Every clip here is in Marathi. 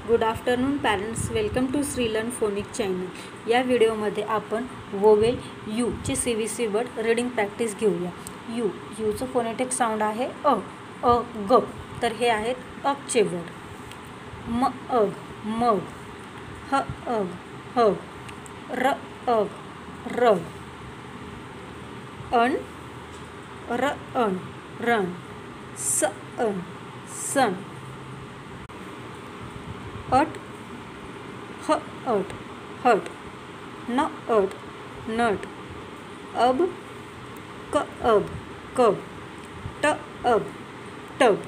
Good afternoon parents, welcome to Shrilearn phonic channel. या व्हिडिओमध्ये आपण वोवेल यू चे CVC वर्ड रीडिंग प्रॅक्टिस घेऊया। यूचं फोनेटिक साऊंड आहे अ ग। तर हे आहेत अगचे वर्ड। म अग मग, ह अग हग, र अग रग, अन र अन रन, स अन सन, अट ह अट हट, न अट नट, अब क अब कब, ट अब टब।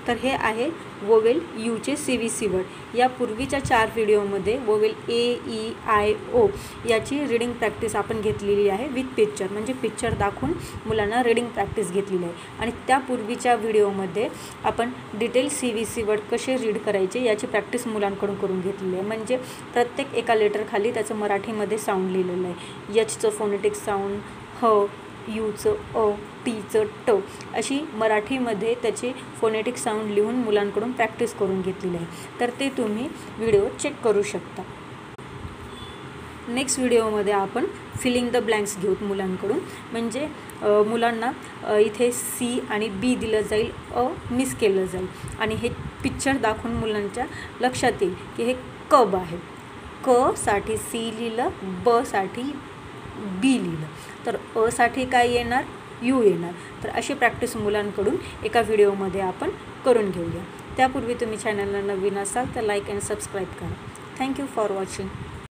तर हे आहे वोवेल यूचे CVC वर्ड। या पूर्वीच्या 4 व्हिडिओमध्ये वोवेल ए ई आय ओ याची रीडिंग प्रॅक्टिस आपण घेतलेली आहे विथ पिक्चर, म्हणजे पिक्चर दाखवून मुलांना रीडिंग प्रॅक्टिस घेतलेली आहे। आणि त्यापूर्वीच्या व्हिडिओमध्ये आपण डिटेल CVC वर्ड कसे रीड करायचे याची प्रॅक्टिस मुलांकडून करून घेतलेली आहे। म्हणजे प्रत्येक एका लेटर खाली त्याचं मराठीमध्ये साऊंड लिहिलेलं आहे। यचचं फोनेटिक साऊंड ह, यूचं अ, टीचं ट, अशी मराठीमध्ये त्याचे फोनेटिक साऊंड लिहून मुलांकडून प्रॅक्टिस करून घेतलेली आहे। तर ते तुम्ही व्हिडिओ चेक करू शकता। नेक्स्ट व्हिडिओमध्ये आपण फिलिंग द ब्लँक्स घेऊत मुलांकडून। म्हणजे मुलांना इथे सी आणि बी दिलं जाईल, अ मिस केलं जाईल आणि हे पिक्चर दाखवून मुलांच्या लक्षात येईल की हे कब आहे। क साठी सी लिहिलं, ब साठी बी लिहिलं, तर अ साठी काय येणार, यू येणार। तर अशी प्रॅक्टिस मुलांकडून एका व्हिडिओमध्ये आपण करून घेऊया। त्यापूर्वी तुम्ही चॅनलला नवीन असाल तर लाईक अँड सबस्क्राईब करा। Thank you for watching.